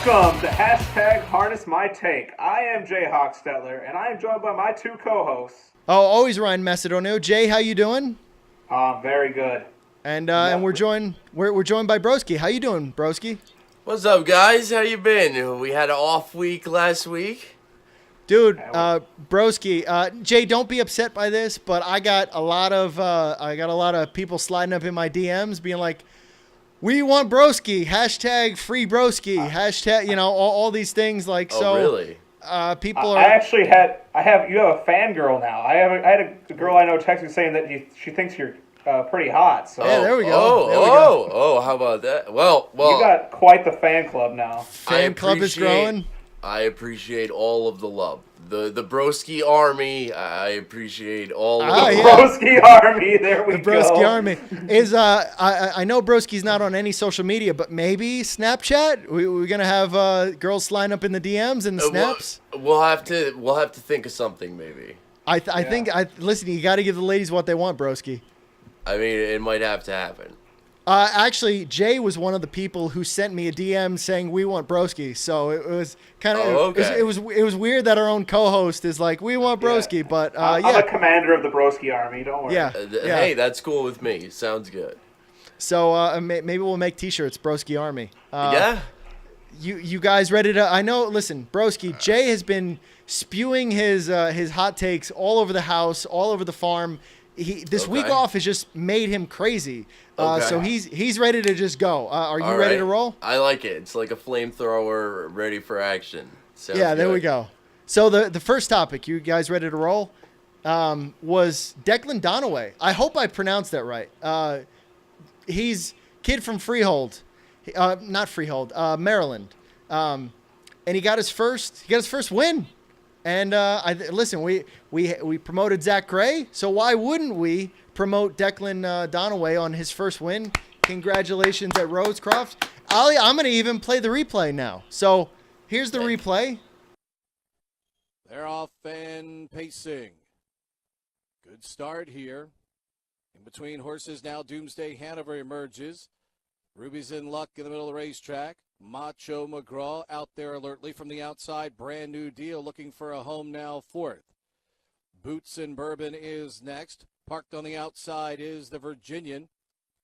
Welcome to hashtag Harness My Take. I am Jay Hochstetler, and I am joined by my two co-hosts. Oh, always Ryan Macedonio. Jay, how you doing? Very good. And we're joined by Broski. How you doing, Broski? What's up, guys? How you been? We had an off week last week. Dude, Broski, Jay, don't be upset by this, but I got a lot of people sliding up in my DMs being like, "We want Broski, hashtag free Broski, hashtag," all these things like so. Oh, really? People are. You have a fangirl now. I had a girl I know text me saying that she thinks you're pretty hot. So Yeah, there we go. Oh, how about that? Well, you got quite the fan club now. Fan club is growing. I appreciate all of the love. The Broski Army, I appreciate all of the Broski Army, there we go. The Broski Army. Is I know Broski's not on any social media, but maybe Snapchat? We're going to have girls sliding up in the DMs and the snaps? We'll have to think of something maybe. I think listen, you got to give the ladies what they want, Broski. I mean, it might have to happen. Actually, Jay was one of the people who sent me a DM saying we want Broski. So it was kind of it was weird that our own co-host is like we want Broski, but I'm the commander of the Broski Army. Don't worry. Yeah. Hey, that's cool with me. Sounds good. So maybe we'll make T-shirts, Broski Army. Yeah. You guys ready to? I know. Listen, Broski. Jay has been spewing his hot takes all over the house, all over the farm. This week off has just made him crazy. So he's ready to just go. Are you ready to roll? I like it. It's like a flamethrower ready for action. Sounds there good. we go. So the first topic, you guys ready to roll? Was Declan Donoway. I hope I pronounced that right. He's kid from Freehold, not Freehold, Maryland, and he got his first win. And listen, we promoted Zach Gray, so why wouldn't we promote Declan Donoway on his first win? Congratulations at Rosecroft. Ali, I'm going to even play the replay now. So here's the replay. They're off and pacing. Good start here. In between horses now, Doomsday Hanover emerges. Ruby's in luck in the middle of the racetrack. Macho McGraw out there alertly from the outside. Brand New Deal looking for a home now fourth. Boots and Bourbon is next. Parked on the outside is the Virginian.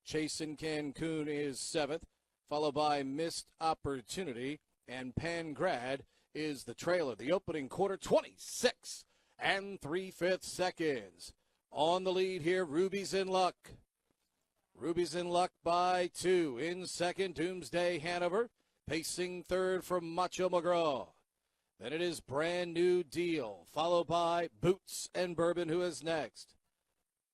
Chasin' Cancun is seventh, followed by Missed Opportunity. And Pangrad is the trailer. The opening quarter, 26 and 3/5 seconds. On the lead here, Ruby's in luck. Ruby's in luck by 2. In second, Doomsday Hanover. Pacing third from Macho McGraw. Then it is Brand New Deal, followed by Boots and Bourbon, who is next.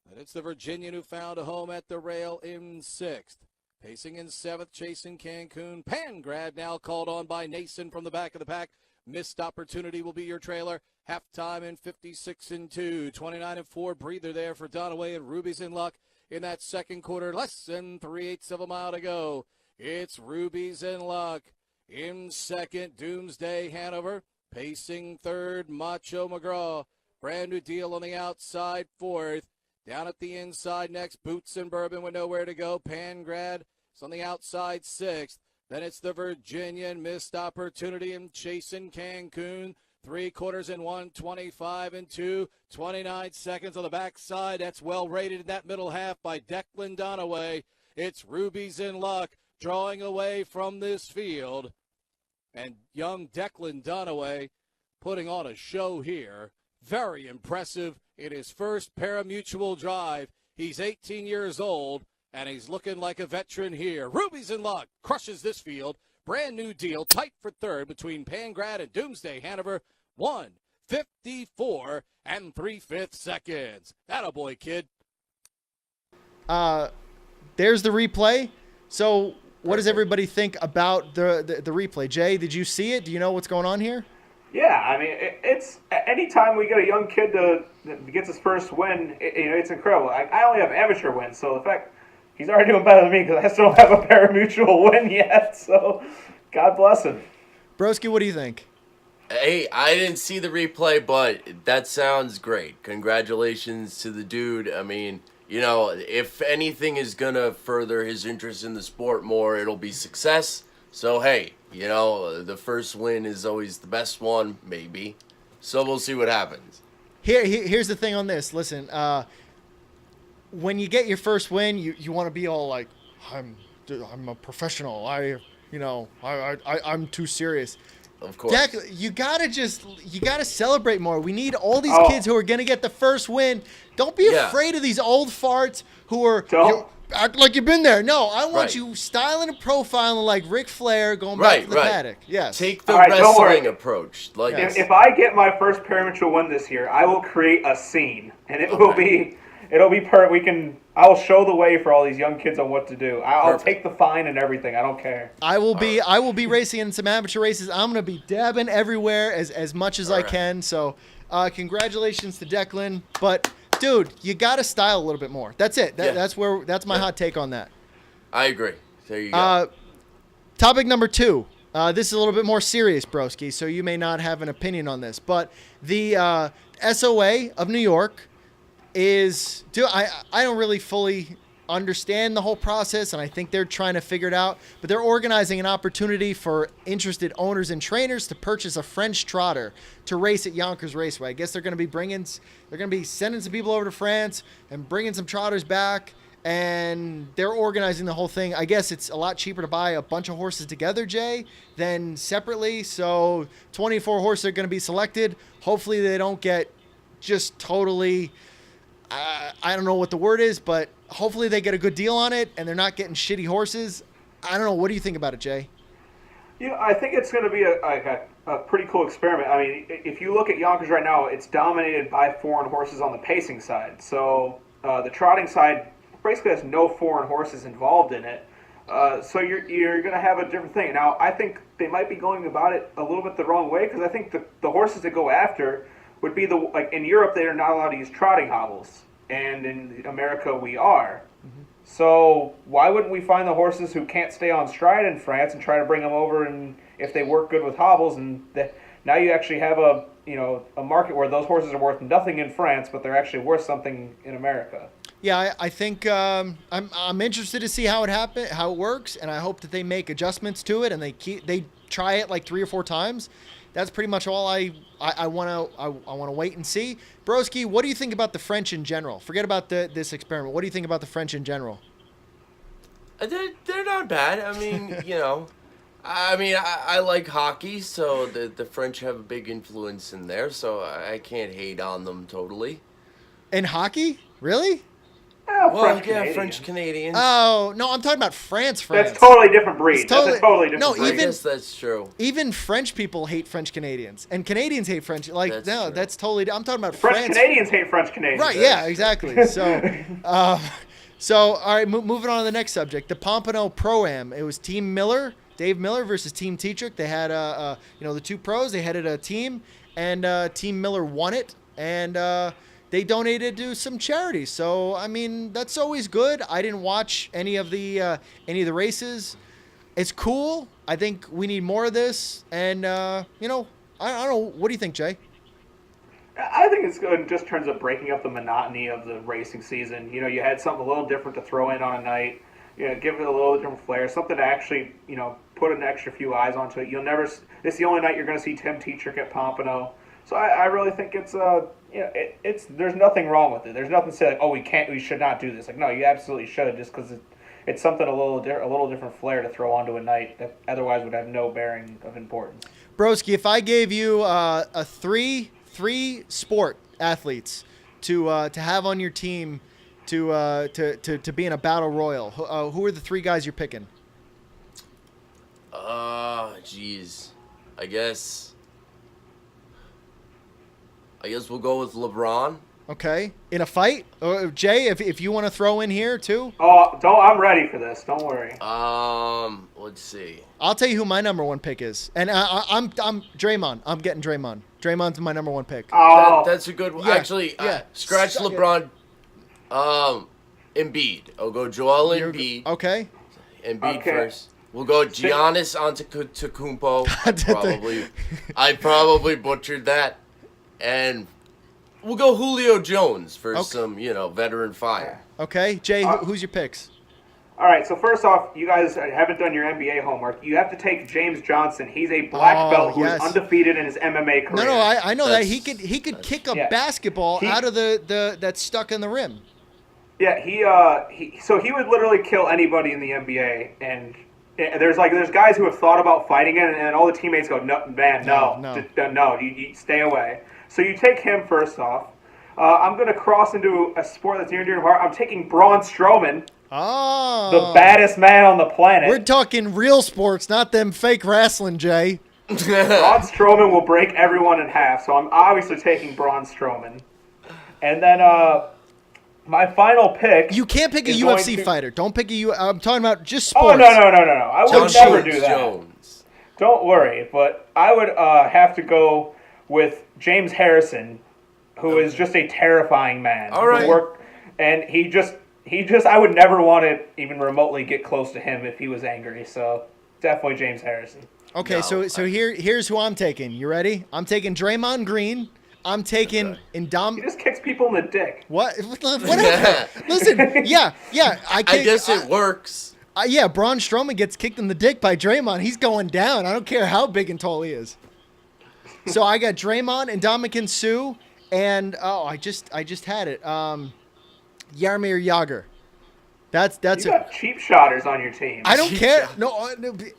Then it's the Virginian who found a home at the rail in sixth. Pacing in seventh, Chasing Cancun. Pangrad now called on by Nason from the back of the pack. Missed Opportunity will be your trailer. Halftime in 56 and 2. 29 and 4 breather there for Donoway, and Ruby's in luck in that second quarter. Less than 3/8 of a mile to go. It's Ruby's in luck. In second, Doomsday Hanover. Pacing third, Macho McGraw. Brand New Deal on the outside, fourth. Down at the inside next, Boots and Bourbon with nowhere to go. Pangrad is on the outside, sixth. Then it's the Virginian, Missed Opportunity, and Chasing Cancun. 3/4 in 1, 25 and 2, 29 seconds on the backside. That's well rated in that middle half by Declan Donoway. It's Ruby's in luck, drawing away from this field. And young Declan Donoway putting on a show here. Very impressive in his first pari-mutuel drive. He's 18 years old, and he's looking like a veteran here. Ruby's in luck, crushes this field. Brand New Deal, tight for third between Pangrad and Doomsday Hanover. 1:54 and 3/5 seconds. Attaboy, kid. There's the replay. So what does everybody think about the replay? Jay, did you see it? Do you know what's going on here? Yeah, I mean, it's anytime we get a young kid that gets his first win, it's incredible. I only have amateur wins, so the fact he's already doing better than me because I still don't have a pari-mutuel win yet. So, God bless him. Broski, what do you think? Hey, I didn't see the replay, but that sounds great. Congratulations to the dude. I mean, if anything is going to further his interest in the sport more, it'll be success. So, hey, the first win is always the best one, maybe. So we'll see what happens. Here's the thing on this. Listen, when you get your first win, you want to be all like, I'm a professional. I'm too serious. Of course. You gotta celebrate more. We need all these kids who are gonna get the first win. Don't be afraid of these old farts who are act like you've been there. No, I want you styling and profiling like Ric Flair going back to the paddock. Yes. Take the wrestling approach. Like if I get my first parimutuel win this year, I will create a scene, and it'll be perfect. I will show the way for all these young kids on what to do. I'll take the fine and everything. I don't care. I will be racing in some amateur races. I'm gonna be dabbing everywhere as much as I can. So, congratulations to Declan. But dude, you gotta style a little bit more. That's it. That's my hot take on that. I agree. There you go. Topic number 2. This is a little bit more serious, Broski. So you may not have an opinion on this, but the SOA of New York. I don't really fully understand the whole process, and I think they're trying to figure it out, but they're organizing an opportunity for interested owners and trainers to purchase a French trotter to race at Yonkers Raceway. I guess they're going to be sending some people over to France and bringing some trotters back, and they're organizing the whole thing. I guess it's a lot cheaper to buy a bunch of horses together, Jay, than separately. So 24 horses are going to be selected. Hopefully they don't get just totally... I don't know what the word is, but hopefully they get a good deal on it and they're not getting shitty horses. I don't know. What do you think about it, Jay? I think it's going to be a pretty cool experiment. I mean, if you look at Yonkers right now, it's dominated by foreign horses on the pacing side. So the trotting side basically has no foreign horses involved in it. So you're going to have a different thing. Now, I think they might be going about it a little bit the wrong way because I think the horses that go after would be like in Europe they are not allowed to use trotting hobbles, and in America we are. Mm-hmm. So why wouldn't we find the horses who can't stay on stride in France and try to bring them over, and if they work good with hobbles, and now you actually have a market where those horses are worth nothing in France, but they're actually worth something in America. Yeah, I think I'm interested to see how it works, and I hope that they make adjustments to it and they try it like 3 or 4 times. That's pretty much all I want to wait and see. Broski, what do you think about the French in general? Forget about this experiment. What do you think about the French in general? They're not bad. I mean, I like hockey, so the French have a big influence in there, so I can't hate on them totally. In hockey? Really? French Canadians. Oh, no, I'm talking about France. That's totally different breed. That's a totally different breed. I guess that's true. Even French people hate French Canadians, and Canadians hate French. That's totally. I'm talking about French Canadians hate French Canadians. Right? Yeah, exactly. So, all right. Moving on to the next subject, the Pompano Pro-Am. It was Team Miller, Dave Miller versus Team Tetrick. They had the 2 pros. They headed a team, and Team Miller won it, and they donated to some charities. So, I mean, that's always good. I didn't watch any of the races. It's cool. I think we need more of this. And, I don't know. What do you think, Jay? I think it's good in just terms of breaking up the monotony of the racing season. You had something a little different to throw in on a night. Give it a little different flair. Something to actually, put an extra few eyes onto it. It's the only night you're going to see Tim Tetrick at Pompano. So I really think it's there's nothing wrong with it. There's nothing to say like, we should not do this. Like, no, you absolutely should, just because it's something a little different flair to throw onto a night that otherwise would have no bearing of importance. Broski, if I gave you a three sport athletes to have on your team to be in a battle royal, who are the 3 guys you're picking? Geez, I guess we'll go with LeBron. Okay. In a fight? Jay, if you want to throw in here too? Oh, I'm ready for this. Don't worry. Let's see. I'll tell you who my number 1 pick is. And I'm Draymond. I'm getting Draymond. Draymond's my number 1 pick. Oh. That's a good one. Yeah, Actually, scratch LeBron. Embiid. I'll go Joel Embiid. Okay. Embiid first. We'll go Giannis Antetokounmpo. I probably butchered that. And we'll go Julio Jones for some, veteran fire. Okay. Jay, who's your picks? All right, so first off, you guys haven't done your NBA homework. You have to take James Johnson. He's a black belt who is undefeated in his MMA career. No, I know that he could kick a basketball out of the that's stuck in the rim. Yeah, he would literally kill anybody in the NBA, and there's guys who have thought about fighting it, and all the teammates go, no, man, no, you stay away. So you take him first off. I'm going to cross into a sport that's near and dear to heart. I'm taking Braun Strowman. Oh. The baddest man on the planet. We're talking real sports, not them fake wrestling, Jay. Braun Strowman will break everyone in half, so I'm obviously taking Braun Strowman. And then my final pick. You can't pick a UFC fighter. Don't pick I'm talking about just sports. Oh, no. I would never do that. Jones. Don't worry, but I would have to go with James Harrison, who is just a terrifying man. All right. And he just, I would never want to even remotely get close to him if he was angry. So definitely James Harrison. Okay, so here's who I'm taking. You ready? I'm taking Draymond Green. I'm taking He just kicks people in the dick. What? Whatever. Listen, yeah. I guess it works. Yeah, Braun Strowman gets kicked in the dick by Draymond. He's going down. I don't care how big and tall he is. So I got Draymond and Ndamukong Suh, and I just had it. Jaromir Jagr. That's you got cheap shotters on your team. I don't care. No,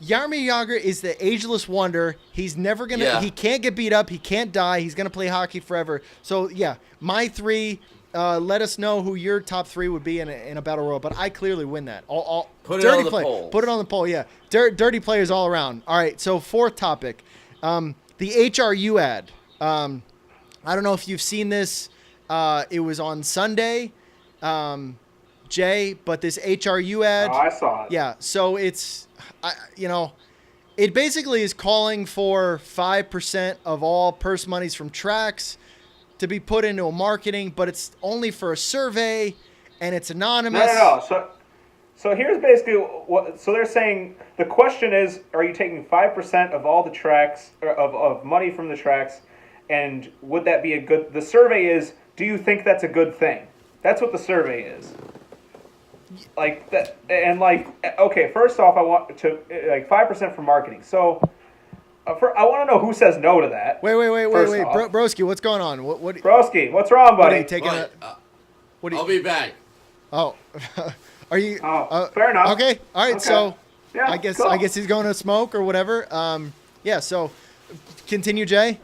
Jaromir Jagr is the ageless wonder. He's never gonna. Yeah. He can't get beat up. He can't die. He's gonna play hockey forever. So yeah, my three. Let us know who your top three would be in a battle royal. But I clearly win that. Put it on the poll. Put it on the poll. Yeah, dirty players all around. All right. So fourth topic, the HRU ad. I don't know if you've seen this. It was on Sunday. Jay, but this HRU ad. Oh, I saw it. Yeah, so it's, it basically is calling for 5% of all purse monies from tracks to be put into a marketing, but it's only for a survey, and it's anonymous. No. So here's basically what. So they're saying the question is: are you taking 5% of all the tracks of money from the tracks, and would that be a good? The survey is: do you think that's a good thing? That's what the survey is. Like that, and okay. First off, I want to 5% for marketing. So, I want to know who says no to that. Wait, Broski, what's going on? What? Broski, what's wrong, buddy? What are you taking? I'll be back. Oh, are you? Fair enough. Okay, all right. Okay. So, yeah, I guess he's going to smoke or whatever. Yeah. So, continue, Jay.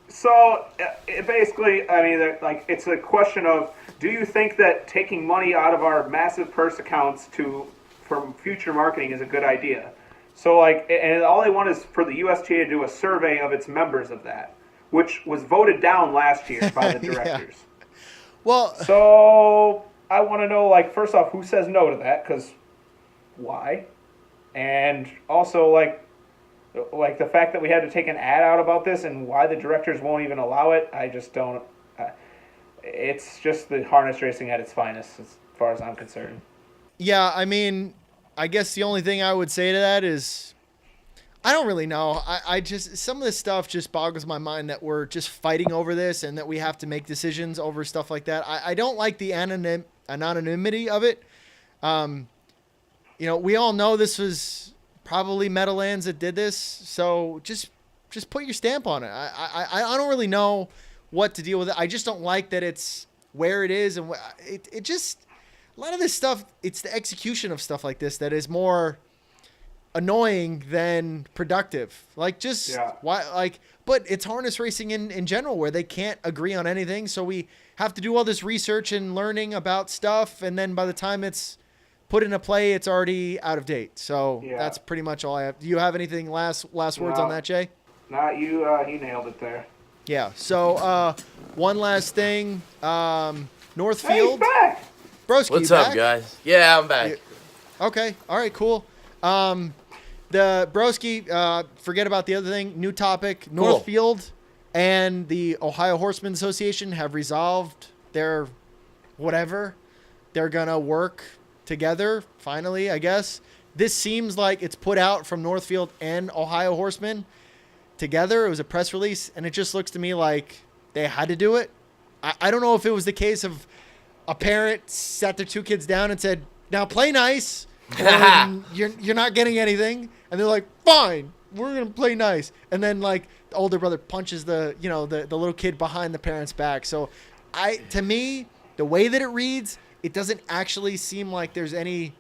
So, basically, it's a question of: do you think that taking money out of our massive purse accounts for future marketing is a good idea? So, and all they want is for the USTA to do a survey of its members of that, which was voted down last year by the directors. Yeah. Well, so I want to know, first off, who says no to that? Because why? And also, the fact that we had to take an ad out about this and why the directors won't even allow it, I just don't. It's just the harness racing at its finest, as far as I'm concerned. Yeah, I guess the only thing I would say to that is, I don't really know. I just, some of this stuff just boggles my mind that we're just fighting over this and that we have to make decisions over stuff like that. I don't like the anonymity of it. We all know this was probably Meadowlands that did this, so just put your stamp on it. I don't really know what to deal with it. I just don't like that it's where it is, and it just, a lot of this stuff, it's the execution of stuff like this that is more annoying than productive. Why, but it's harness racing in general where they can't agree on anything, so we have to do all this research and learning about stuff, and then by the time it's put into play, it's already out of date. So That's pretty much all I have. Do you have anything last words on that, Jay? No, you nailed it there. Yeah. So one last thing, Northfield. Hey, he's back. Broski, what's up, guys? Yeah, I'm back. Okay. All right. Cool. The Broski. Forget about the other thing. New topic. Cool. Northfield and the Ohio Horsemen Association have resolved their whatever. They're gonna work together finally, I guess. This seems like it's put out from Northfield and Ohio Horsemen together. It was a press release, and it just looks to me like they had to do it. I don't know if it was the case of a parent sat their two kids down and said, now play nice. And you're not getting anything. And they're like, fine, we're going to play nice. And then, like, the older brother punches the little kid behind the parent's back. So, to me, the way that it reads, it doesn't actually seem like there's any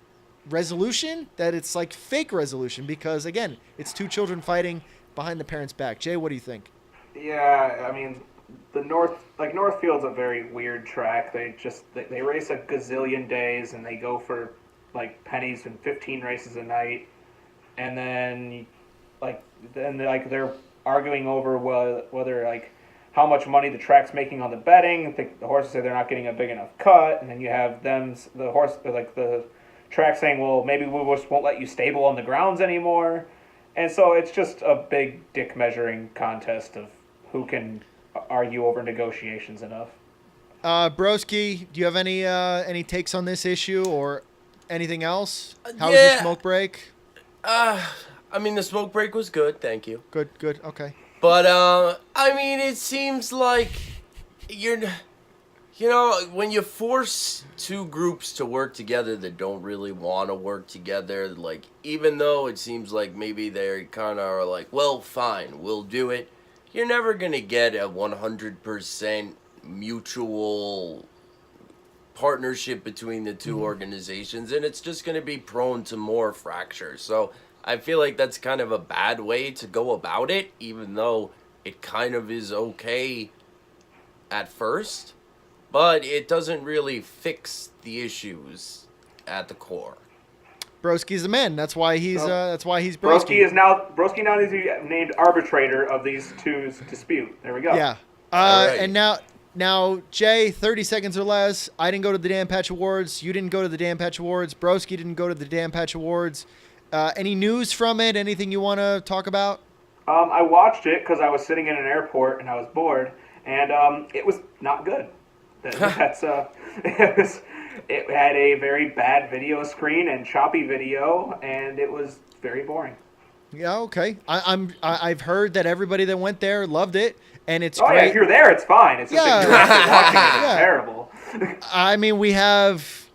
resolution, that it's like fake resolution, because, again, it's two children fighting behind the parent's back. Jay, what do you think? Yeah, I mean, Northfield's a very weird track. They race a gazillion days, and they go for, like, pennies and 15 races a night. And then they're arguing over whether like how much money the track's making on the betting. The horses say they're not getting a big enough cut, and then you have the track saying, well, maybe we just won't let you stable on the grounds anymore. And so it's just a big dick measuring contest of who can argue over negotiations enough. Broski, do you have any takes on this issue or anything else? How was your smoke break? I mean, the smoke break was good, thank you. Good, okay. But, I mean, it seems like when you force two groups to work together that don't really want to work together, like, even though it seems like maybe they kind of are like, well, fine, we'll do it, you're never going to get a 100% mutual partnership between the two organizations, and it's just going to be prone to more fractures. So I feel like that's kind of a bad way to go about it, even though it kind of is okay at first, but it doesn't really fix the issues at the core. Broski's the man. That's why he's Broski. Broski now needs to be named arbitrator of these two's dispute. There we go. Yeah. Alright. And now, Jay, 30 seconds or less. I didn't go to the Dan Patch Awards. You didn't go to the Dan Patch Awards. Broski didn't go to the Dan Patch Awards. Any news from it? Anything you want to talk about? I watched it because I was sitting in an airport and I was bored, and it was not good. It had a very bad video screen and choppy video, and it was very boring. Yeah, okay. I've heard that everybody that went there loved it, and it's great. Yeah, if you're there, it's fine. It's just if you're actually watching it, it's terrible. I mean, we have,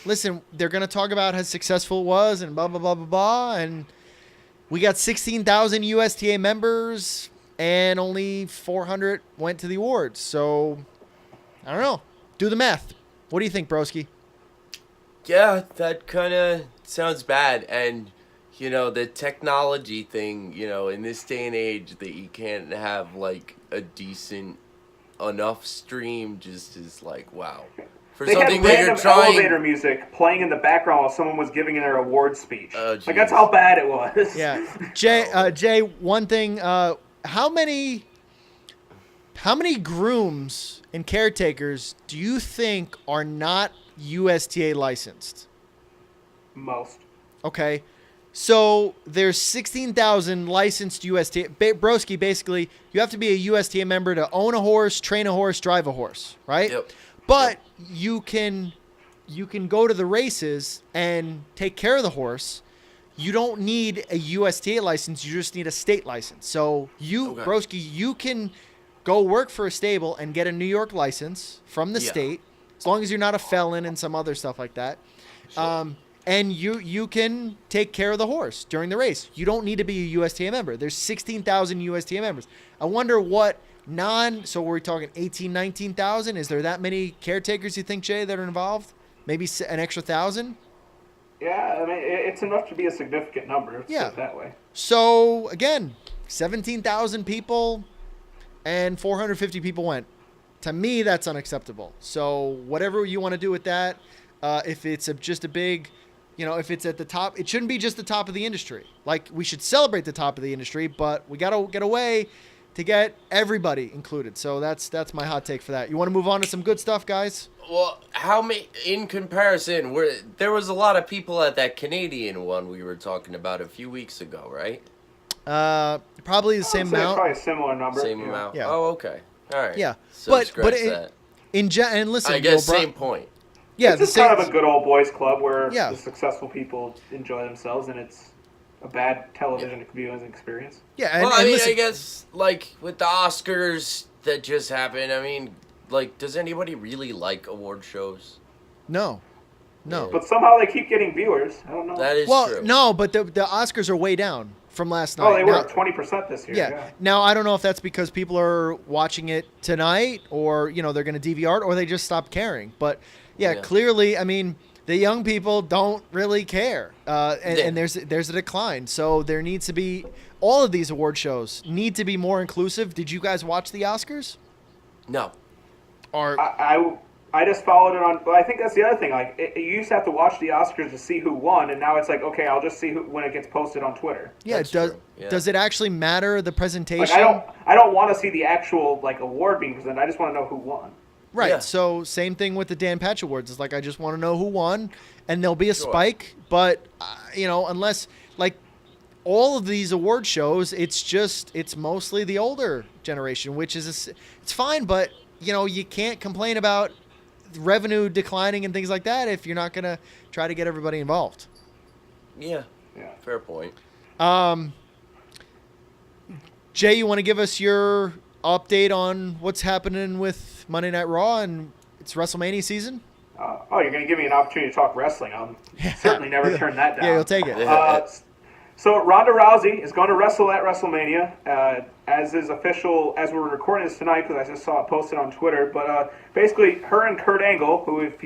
listen, they're going to talk about how successful it was and blah, blah, blah, blah, blah, and we got 16,000 USTA members, and only 400 went to the awards. So, I don't know. Do the math. What do you think, Broski? Yeah, that kind of sounds bad. And, the technology thing, in this day and age that you can't have, like, a decent enough stream just is like, wow. For they something had that you're random trying... elevator music playing in the background while someone was giving their award speech. Oh, like, that's how bad it was. Yeah. Jay, one thing, how many grooms and caretakers do you think are not USTA licensed? Most. Okay. So there's 16,000 licensed USTA. Broski, basically, you have to be a USTA member to own a horse, train a horse, drive a horse, right? Yep. But you can go to the races and take care of the horse. You don't need a USTA license. You just need a state license. So Broski, you can go work for a stable and get a New York license from the state, as long as you're not a felon and some other stuff like that. Sure. And you can take care of the horse during the race. You don't need to be a USTA member. There's 16,000 USTA members. I wonder what so we're talking 18, 19,000? Is there that many caretakers, you think, Jay, that are involved? Maybe an extra 1,000? Yeah, I mean, it's enough to be a significant number. Put it that way. So, again, 17,000 people and 450 people went. To me, that's unacceptable. So whatever you want to do with that, if it's just a big, if it's at the top, it shouldn't be just the top of the industry. Like, we should celebrate the top of the industry, but we got to get a way to get everybody included. So that's my hot take for that. You want to move on to some good stuff, guys? Well, how many, in comparison, there was a lot of people at that Canadian one we were talking about a few weeks ago, right? Probably the same amount. Probably a similar number. Same amount. Yeah. Oh, okay. All right. Yeah. So that. And listen, I guess same point. Yeah, it's just kind of a good old boys club where the successful people enjoy themselves, and it's a bad television viewing experience. Yeah, and, well, and I mean, listen, I guess, like, with the Oscars that just happened, I mean, like, does anybody really like award shows? No. No. But somehow they keep getting viewers. I don't know. That is Well, true. no, but the Oscars are way down from last night. Oh, they were Now- up 20% this year. Yeah. Now I don't know if that's because people are watching it tonight, or they're going to DVR it, or they just stopped caring. But yeah, clearly, I mean, the young people don't really care, and there's a decline. So there needs to be all of these award shows need to be more inclusive. Did you guys watch the Oscars? No. Or I just followed it on. Well, I think that's the other thing. Like, you used to have to watch the Oscars to see who won, and now it's like, okay, I'll just see who when it gets posted on Twitter. yeah, That's true. does it actually matter the presentation? Like, I don't want to see the actual award being presented. I just want to know who won. Right. Yeah. So same thing with the Dan Patch Awards. It's like I just want to know who won, and there'll be a spike. But unless all of these award shows, it's mostly the older generation, which is it's fine. But you can't complain about revenue declining and things like that if you're not gonna try to get everybody involved. Yeah. Fair point. Jay, you want to give us your update on what's happening with Monday Night Raw and it's WrestleMania season? You're going to give me an opportunity to talk wrestling. I'll certainly never turn that down. Yeah, you'll take it. So Ronda Rousey is going to wrestle at WrestleMania, as is official as we're recording this tonight, because I just saw it posted on Twitter. But basically, her and Kurt Angle, who if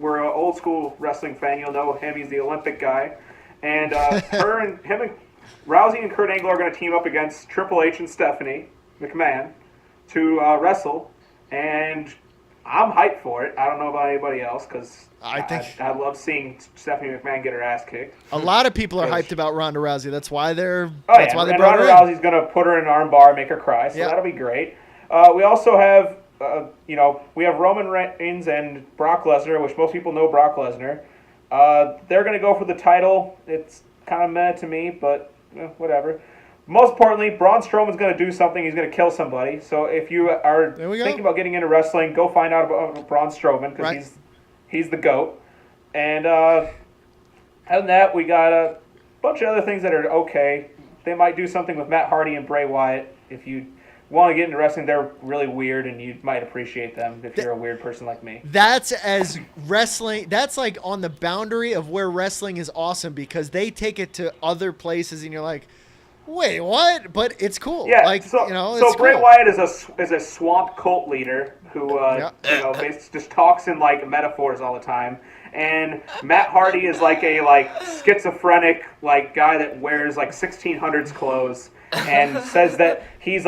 we're an old school wrestling fan, you'll know him. He's the Olympic guy, and Rousey and Kurt Angle are going to team up against Triple H and Stephanie McMahon to wrestle, and I'm hyped for it. I don't know about anybody else because I love seeing Stephanie McMahon get her ass kicked. A lot of people are hyped about Ronda Rousey. That's why they're. That's why they brought her in. Ronda Rousey's going to put her in an arm bar and make her cry, so that'll be great. We also have, we have Roman Reigns and Brock Lesnar, which most people know Brock Lesnar. They're going to go for the title. It's kind of meh to me, but whatever. Most importantly, Braun Strowman's going to do something. He's going to kill somebody. So if you are thinking about getting into wrestling, go find out about Braun Strowman because he's the GOAT. And other than that, we got a bunch of other things that are okay. They might do something with Matt Hardy and Bray Wyatt. If you want to get into wrestling, they're really weird, and you might appreciate them if you're a weird person like me. That's like on the boundary of where wrestling is awesome because they take it to other places, and you're like, wait, what? But it's cool. Yeah, it's so Bray Wyatt is a swamp cult leader who basically just talks in metaphors all the time, and Matt Hardy is a schizophrenic guy that wears 1600s clothes and says that he's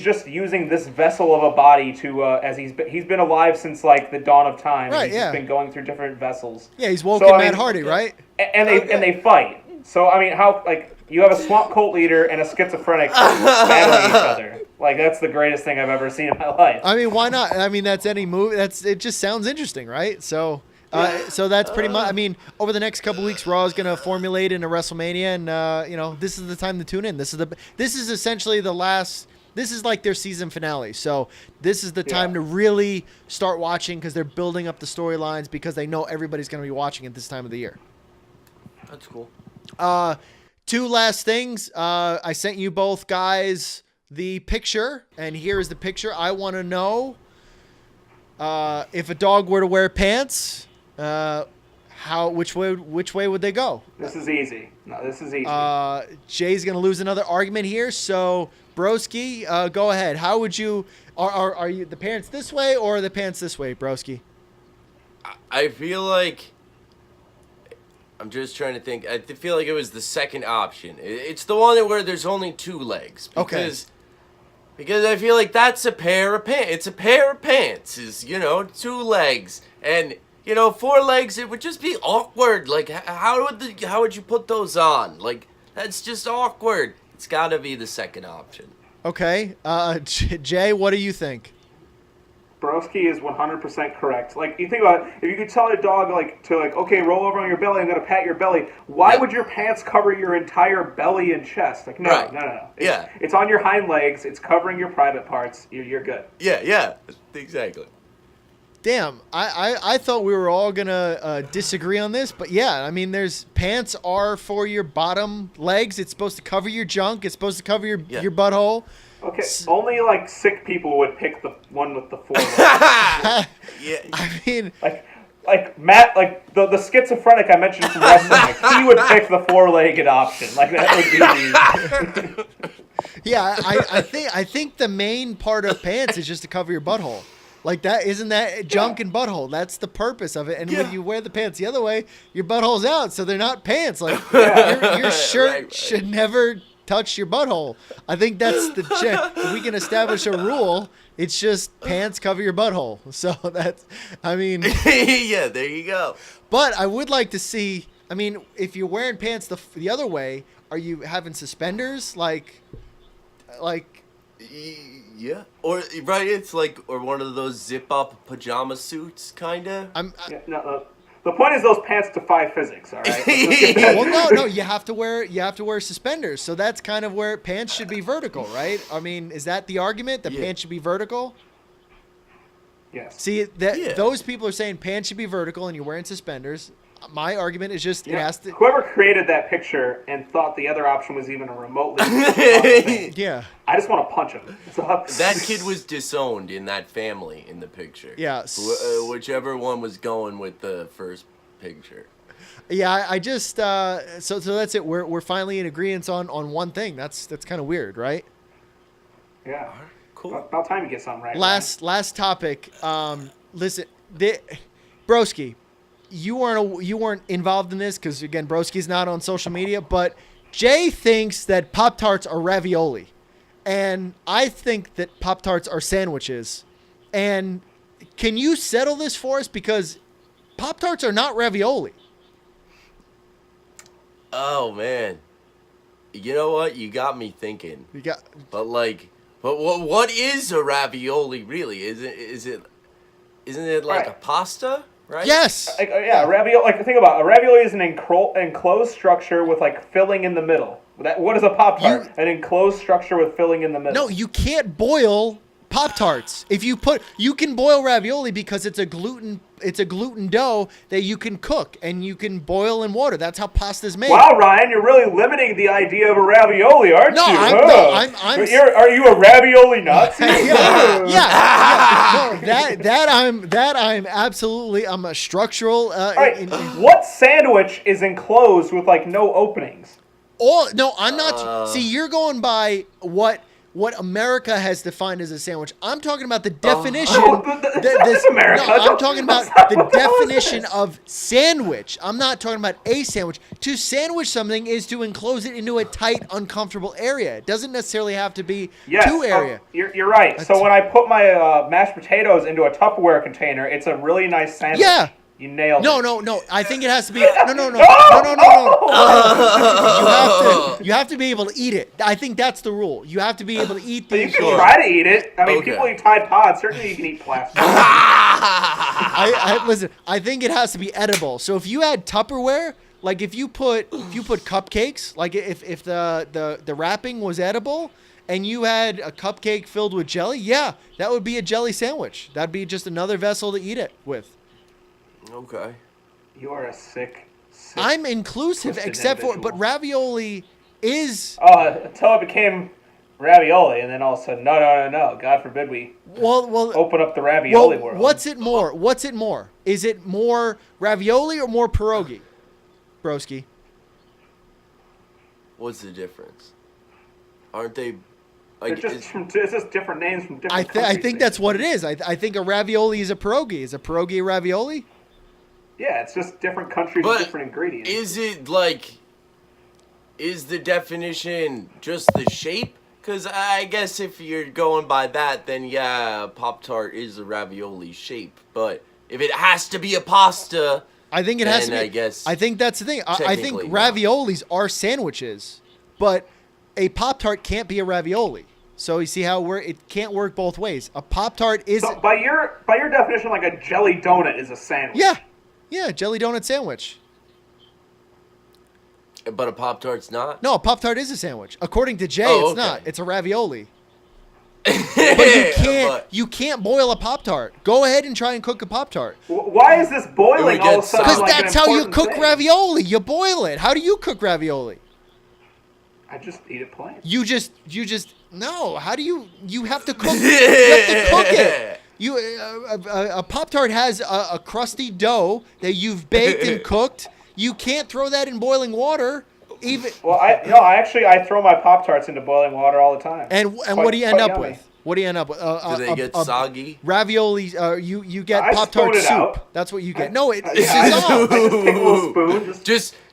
just using this vessel of a body to as he's been alive since the dawn of time. Right. He's just been going through different vessels. Yeah, he's woken Matt Hardy, right? And they fight. So I mean, how you have a swamp cult leader and a schizophrenic battling each other. That's the greatest thing I've ever seen in my life. I mean, why not? I mean, that's any movie. It just sounds interesting, right? So, so that's pretty much. I mean, over the next couple weeks, Raw is going to formulate into WrestleMania, and this is the time to tune in. This is essentially the last. This is their season finale. So this is the time to really start watching because they're building up the storylines because they know everybody's going to be watching at this time of the year. That's cool. Two last things. I sent you both guys the picture, and here is the picture. I want to know if a dog were to wear pants, which way would they go? This is easy. No, this is easy. Jay's gonna lose another argument here. So Broski, go ahead. How would you? Are you the pants this way or the pants this way, Broski? I feel like. I'm just trying to think. I feel like it was the second option. It's the one where there's only two legs. Because I feel like that's a pair of pants. It's a pair of pants. Is two legs and 4 legs. It would just be awkward. How would you put those on? That's just awkward. It's got to be the second option. Okay. Jay, what do you think? Broski is 100% correct. You think about it, if you could tell a dog okay, roll over on your belly, I'm gonna pat your belly. Why would your pants cover your entire belly and chest? No. It's on your hind legs. It's covering your private parts. You're good. Yeah, exactly. Damn, I thought we were all gonna disagree on this, but yeah, I mean, pants are for your bottom legs. It's supposed to cover your junk. It's supposed to cover your butthole. Okay, only sick people would pick the one with the 4 legs. Yeah. I mean, like Matt, like the schizophrenic I mentioned from wrestling, like he would pick the 4-legged option. Like that would be the. Yeah, I think the main part of pants is just to cover your butthole. Like that, isn't that junk and butthole? That's the purpose of it. And when you wear the pants the other way, your butthole's out, so they're not pants. Like your shirt should never touch your butthole. I think that's the check. If we can establish a rule, it's just pants cover your butthole. So that's, I mean, yeah, there you go. But I would like to see. I mean, if you're wearing pants the other way, are you having suspenders? Like. Yeah, or right, it's like or one of those zip up pajama suits, kinda. The point is those pants defy physics. All right. Well, no, you have to wear suspenders. So that's kind of where pants should be vertical, right? I mean, is that the argument that pants should be vertical? Yes. See those people are saying pants should be vertical, and you're wearing suspenders. My argument is just it has to. Whoever created that picture and thought the other option was even a remotely. Yeah. I just want to punch him. That kid was disowned in that family in the picture. Yeah. Whichever one was going with the first picture. Yeah, I just so that's it. We're finally in agreement on one thing. That's kind of weird, right? Yeah. Cool. About time you get something right. Last topic. Listen, Broski. You weren't involved in this because again, Broski's not on social media. But Jay thinks that Pop-Tarts are ravioli, and I think that Pop-Tarts are sandwiches. And can you settle this for us because Pop-Tarts are not ravioli? Oh man, you know what? You got me thinking. But what is a ravioli really? Isn't it like a pasta? Right? Yes. Ravioli. Like think about it. A ravioli is an enclosed structure with like filling in the middle. What is a Pop-Tart? An enclosed structure with filling in the middle. No, you can't boil Pop-Tarts. You can boil ravioli because it's a gluten dough that you can cook and you can boil in water. That's how pasta's made. Wow, Ryan, you're really limiting the idea of a ravioli, aren't you? Are you a ravioli Nazi? Yeah. No, I'm absolutely. I'm a structural. All right. What sandwich is enclosed with like no openings? No, I'm not. See, you're going by what America has defined as a sandwich. I'm talking about the definition. That's America. No, I'm talking about the definition of sandwich. I'm not talking about a sandwich. To sandwich something is to enclose it into a tight, uncomfortable area. It doesn't necessarily have to be two area. You're right. So when I put my mashed potatoes into a Tupperware container, it's a really nice sandwich. Yeah. You nailed it. No. I think it has to be no. You have to be able to eat it. I think that's the rule. You have to be able to eat the. You can try to eat it. I mean, people eat Tide Pods. Certainly, you can eat plastic. Listen. I think it has to be edible. So if you add Tupperware, like if you put cupcakes, like if the wrapping was edible. And you had a cupcake filled with jelly, that would be a jelly sandwich. That'd be just another vessel to eat it with. Okay. You are a sick I'm inclusive, except for, but ravioli is. Until it became ravioli, and then all of a sudden, no. God forbid we open up the ravioli world. What's it more? Is it more ravioli or more pierogi, Broski? What's the difference? Aren't they? It's just different names from different countries. I think that's what it is. I think a ravioli is a pierogi. Is a pierogi a ravioli? Yeah, it's just different countries with different ingredients. Is it is the definition just the shape? Because I guess if you're going by that, then Pop-Tart is a ravioli shape. But if it has to be a pasta, I think it has to be. I guess. I think that's the thing. I think raviolis are sandwiches, but a Pop-Tart can't be a ravioli. So you see how it can't work both ways. A Pop-Tart is. So by your definition, like a jelly donut is a sandwich. Yeah, jelly donut sandwich. But a Pop-Tart's not? No, a Pop-Tart is a sandwich. According to Jay, it's not. It's a ravioli. But you can't boil a Pop-Tart. Go ahead and try and cook a Pop-Tart. Why is this boiling all of a sudden? Because that's how you cook ravioli. You boil it. How do you cook ravioli? I just eat it plain. You just no. How do you have to cook? You have to cook it. A Pop-Tart has a crusty dough that you've baked and cooked. You can't throw that in boiling water. Well, I throw my Pop-Tarts into boiling water all the time. And what do you end up with? What do you end up with? Do they get soggy? Ravioli. You get I Pop-Tart spoon it soup. out. That's what you get. No, it's I just take a little spoon.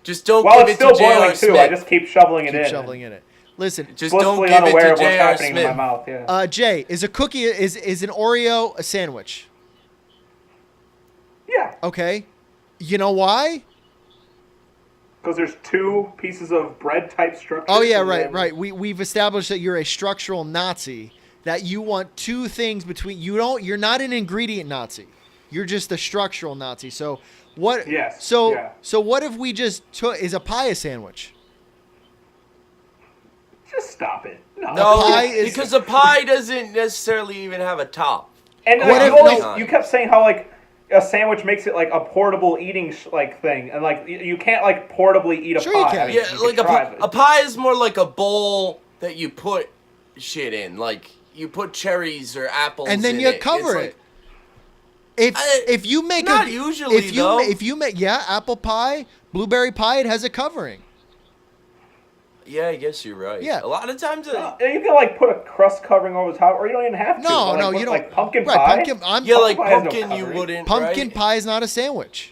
Just don't While give it's it to still boiling J.R. too, Smith. I just keep shoveling it keep in. shoveling in it. Listen, Just don't blissfully give it unaware to of what's J.R. happening Smith. in my mouth. Yeah. Jay, is a cookie is an Oreo a sandwich? Yeah. Okay. You know why? Because there's two pieces of bread type structure. Oh yeah, right. We've established that you're a structural Nazi. That you want two things between you're not an ingredient Nazi. You're just a structural Nazi. So what? Yes. So what if we just took is a pie a sandwich? Just stop it. No, because a pie doesn't necessarily even have a top. And you kept saying how like a sandwich makes it like a portable eating thing, and like you can't like portably eat a Sure pie. you can. I mean, Yeah, you like can a pie is more like a bowl that you put shit in. Like you put cherries or apples And then in you it. cover It's it. like, If you make not usually, if you make apple pie, blueberry pie, it has a covering. yeah, I guess you're right. Yeah. A lot of times, you can like put a crust covering over the top, or you don't even have to. No, But, you don't. Like pumpkin right, pie. Pumpkin pie has no pumpkin you covering. wouldn't. pumpkin right? pie is not a sandwich.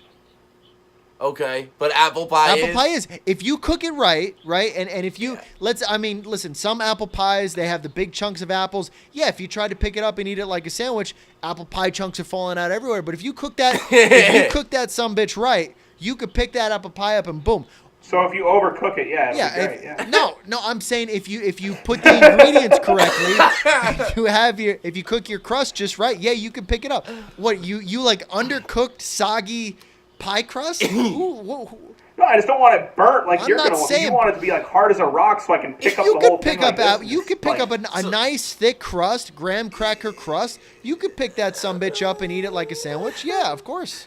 Okay, but apple pie Apple pie is if you cook it right, and if you listen, some apple pies they have the big chunks of apples. Yeah, if you try to pick it up and eat it like a sandwich, apple pie chunks are falling out everywhere. But if you cook that, sumbitch right, you could pick that apple pie up and boom. So if you overcook it, it'll be great, yeah. No, I'm saying if you put the ingredients correctly, if you cook your crust just right, yeah, you can pick it up. What you like undercooked, soggy pie crust? No, I just don't want it burnt like you're gonna want. You want it to be like hard as a rock, so I can pick up the whole thing. You could pick up a nice thick crust, graham cracker crust. You could pick that sumbitch up and eat it like a sandwich. Yeah, of course.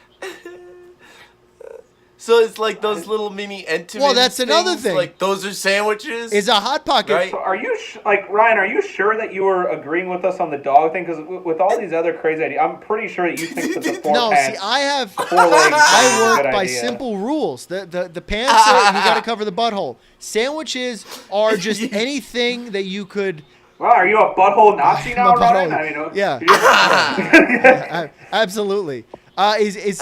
So it's like those little mini Entenmann's. Well, that's another thing. Like those are sandwiches. Is a Hot Pocket. Right? So are you Ryan? Are you sure that you were agreeing with us on the dog thing? Because with all these other crazy ideas, I'm pretty sure that you think that the four No, pants, see, I have. 4 legs. I work good by idea. simple rules. The pants are, you got to cover the butthole. Sandwiches are just anything that you could. Wow, are you a butthole Nazi I'm now, a Ryan? butthole. I mean, Yeah. Absolutely. Is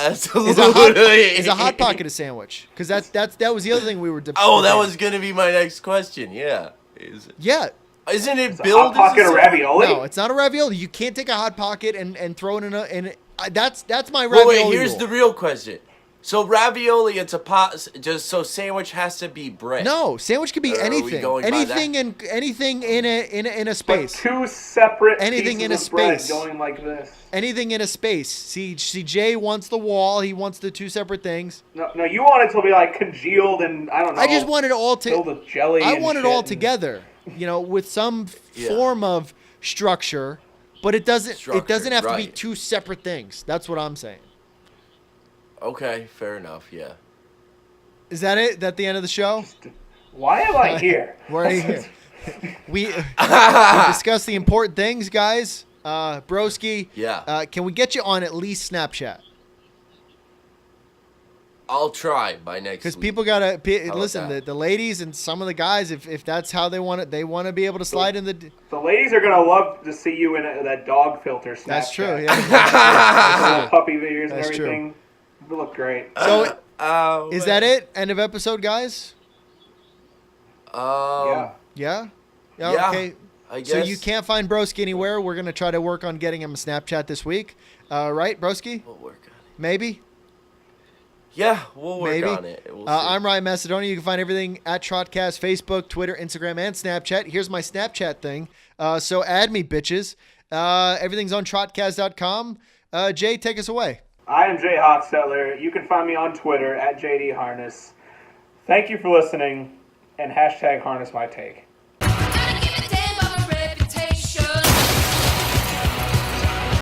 a Hot Pocket a sandwich? Because that was the other thing we were. Oh, that was gonna be my next question. Yeah. Yeah. Isn't it It's a billed Hot Pocket as a of ravioli? No, it's not a ravioli. You can't take a Hot Pocket and throw it in a. That's my ravioli. Wait, here's rule. the real question. So ravioli, it's a pot. Just so sandwich has to be bread. No, sandwich could be Or are we anything. going by Anything in a space. But two separate Anything pieces in a of bread space. going like this. Anything in a space. See, Jay wants the wall. He wants the two separate things. No, you want it to be like congealed and I don't know. I just want it all filled with jelly. I and want it shit all and- together. With some Yeah. form of structure, but it doesn't. It doesn't have to be right. two separate things. That's what I'm saying. Okay, fair enough. Yeah. Is that it? That the end of the show? Why am I here? We're here. We discuss the important things, guys. Broski. Yeah. Can we get you on at least Snapchat? I'll try by next Because week. people gotta about listen. that? The ladies and some of the guys, if that's how they want it, they want to be able to slide in the. The ladies are gonna love to see you in that dog filter. Snapchat. That's true. Yeah. Little puppy ears and That's true. everything. You look great. So Oh, is man. that it? End of episode, guys? Yeah. Yeah. Yeah, Okay. I guess. So you can't find Broski anywhere. We're gonna try to work on getting him a Snapchat this week. Right, Broski? We'll work on it. Maybe. Yeah, we'll work Maybe. on it. We'll see. I'm Ryan Macedonio. You can find everything at TrotCast, Facebook, Twitter, Instagram, and Snapchat. Here's my Snapchat thing. So add me, bitches. Everything's on TrotCast.com. Jay, take us away. I am Jay Hofstetler. You can find me on Twitter at JD Harness. Thank you for listening, and #HarnessMyTake.